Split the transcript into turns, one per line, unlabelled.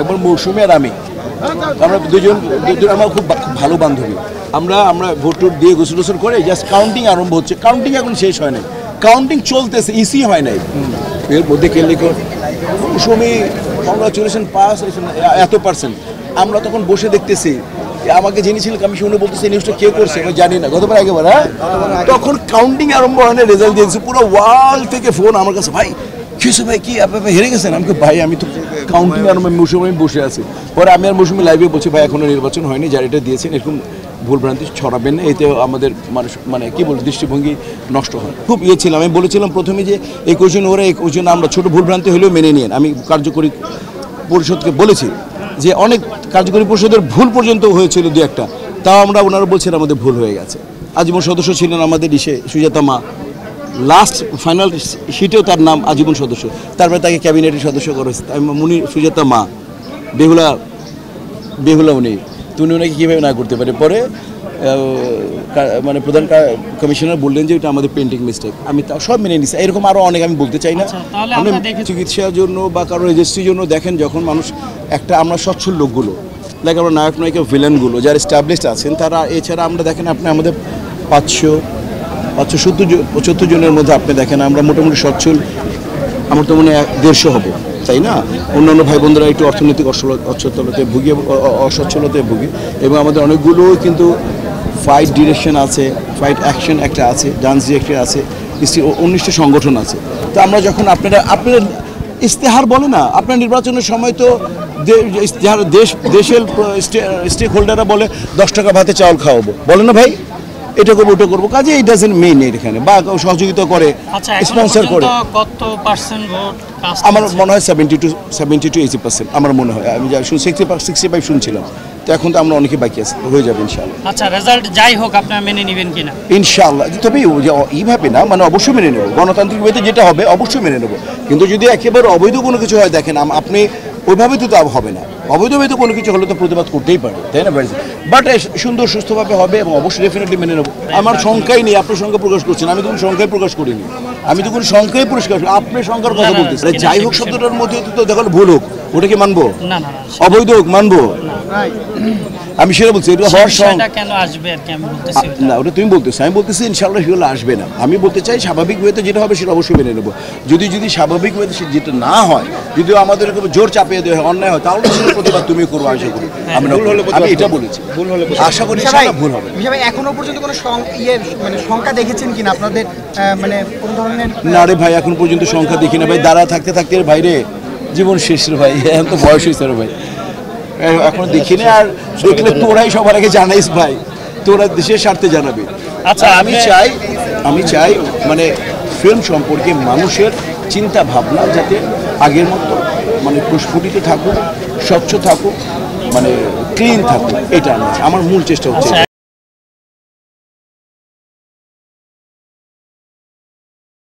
একবার মৌসুমী আর আমি আমরা দুজন আমার খুব ভালো বান্ধবী। আমরা ভোট টোট দিয়ে গোসল টোসল করে জাস্ট কাউন্টিং আরম্ভ হচ্ছে। কাউন্টিং এখন শেষ হয় নাই, কাউন্টিং চলতেছে, ইসি হয় নাই। এর মধ্যে কে লিখো মৌসুমী কংগ্রাচুলেশন পাস এত %। আমরা তখন বসে দেখতেছি, আমাকে যিনি ছিলেন কমিশন উনি বলতেছে এই নিউজটা কে করছে আমি জানি না, গতবার আগেবার। তখন কাউন্টিং আরম্ভ হয় না, রেজাল্ট দিয়েছে, পুরো ওয়াল থেকে ফোন আমার কাছে, ভাই কিছু ভাই কি আপনি হেরে গেছেন? আমাকে ভাই আমি তো কাউন্টিং আরম্ভ মৌসুমী আমি বসে আছি। পরে আমি আর মৌসুমী লাইভে বলছি ভাই এখনো নির্বাচন হয়নি, যারা এটা দিয়েছেন এরকম ভুলভ্রান্তি ছড়াবেন না, এতে আমাদের মানুষ মানে কী বলবো দৃষ্টিভঙ্গি নষ্ট হয়। খুব ছিলাম, আমি বলেছিলাম প্রথমে যে 21 জন ওরা 21 জন আমরা ছোটো ভুলভ্রান্তি হলেও মেনে নিন। আমি কার্যকরী পরিষদকে বলেছি যে অনেক কার্যকরী পরিষদের ভুল পর্যন্ত হয়েছিল দু একটা, তাও আমরা ওনারা বলছেন আমাদের ভুল হয়ে গেছে। আজীবন সদস্য ছিলেন আমাদের সুজাতা মা, লাস্ট ফাইনাল সিটেও তার নাম আজীবন সদস্য, তারপরে তাকে ক্যাবিনেটের সদস্য করেছে। মুনি সুজাতা মা বেহুলা উনি তুমি ওনাকে কীভাবে না করতে পারে। পরে মানে প্রধান কমিশনার বললেন যে এটা আমাদের পেন্টিং মিস্টেক, আমি তা সব মেনে নিচ্ছি। এরকম আরও অনেক আমি বলতে চাই না। আপনি চিকিৎসার জন্য বা কারো রেজিস্ট্রির জন্য দেখেন, যখন মানুষ একটা আমরা সচ্ছল লোকগুলো লাইক আমরা নায়ক নায়িকা ভিলেনগুলো যারা এস্টাবলিশড আছেন তারা, এছাড়া আমরা দেখেন আপনি আমাদের 570 জনের মধ্যে আপনি দেখেন আমরা মোটামুটি সচ্ছল, আমার তো মনে হয় 150 হবে, তাই না? অন্যান্য ভাই বোনরা একটু অর্থনৈতিক অসচ্ছলতায় ভুগি, অসচ্ছলতায় ভুগি, এবং আমাদের অনেকগুলো কিন্তু ফাইট ডিরেকশন আছে, ফাইট অ্যাকশন একটা আছে, ডান্স ডিরেক্টর আছে, 19টা সংগঠন আছে। তো আমরা যখন আপনার ইশতেহার বলে না, আপনার নির্বাচনের সময় তো দেশের স্টেক হোল্ডাররা বলে 10 টাকা ভাতে চাউল খাওয়াবো, বলে না ভাই এটা করবো ওটা করবো, কাজে এই ডাজেন্ট মিন এখানে, বা সহযোগিতা করে স্পন্সর করে। আমার মনে হয় 70 to 80% আমার মনে হয়, আমি 65 শুনছিলাম, তো এখন তো আমরা অনেকে বাকি আছে, হয়ে যাবে ইনশাআল্লাহ।
আচ্ছা রেজাল্ট যাই হোক আপনারা মেনে নেবেন কিনা?
ইনশাআল্লাহ, তবে এইভাবে না, মানে অবশ্যই মেনে নেব, গণতান্ত্রিক ওয়েতে যেটা হবে অবশ্যই মেনে নেব। কিন্তু যদি একেবারে অবৈধ কোনো কিছু হয়, দেখেন আপনি ওইভাবে তো হবে না, অবৈধভাবে কোনো কিছু হলে তো প্রতিবাদ করতেই পারে, তাই না? বাট সুন্দর সুস্থভাবে হবে এবং অবশ্যই ডেফিনেটলি মেনে নেব। আমার সংখ্যাই নেই, আপনি সংখ্যা প্রকাশ করছেন, আমি তো কোনো সংখ্যায় প্রকাশ করিনি, আমি তো কোনো সংখ্যায় প্রকাশ করি, আপনি সংখ্যার কথা বলতেছেন। যাই হোক শব্দটার মধ্যে তো দেখো ভুল হোক, ওটাকে মানবো? অবৈধ হোক মানবো? আমি সেটা বলছি, এটা হওয়ার
কেন আসবে আর কি আমি বলতেছি
না, ওটা তুমি বলতেছো, আমি বলতেছি ইনশাআল্লাহ সেগুলো আসবে না। আমি বলতে চাই স্বাভাবিক ওয়েতে যেটা হবে সেটা অবশ্যই মেনে নেবো। যদি স্বাভাবিক ওয়েতে যেটা না হয়, যদি আমাদের জোর চাপিয়ে দেওয়া হয়, অন্যায় হয়, তাহলে সেটা প্রতিবাদ তুমি করবো, আশা করি। আমি এটা বলেছি, আশা করি ভুল হবে।
এখনো পর্যন্ত কোনো মানে সংখ্যা দেখেছেন কিনা আপনাদের, মানে কোন ধরনের?
না রে ভাই, এখন পর্যন্ত সংখ্যা দেখি না ভাই, দাঁড়া থাকতে থাকতে ভাইরে জীবন শেষ রে ভাই, এখন তো বয়স হয়েছে রে ভাই, এখন দেখিনি। আর দেখলে তোরাই সবার আগে জানাইস ভাই, তোরা দেশের স্বার্থে জানাবি।
আচ্ছা
আমি চাই মানে ফিল্ম সম্পর্কে মানুষের চিন্তা ভাবনা যাতে আগের মতো মানে প্রস্ফুটিত থাকুক, স্বচ্ছ থাকুক, মানে ক্লিন থাকুক, এটা আমার মূল চেষ্টা হচ্ছে।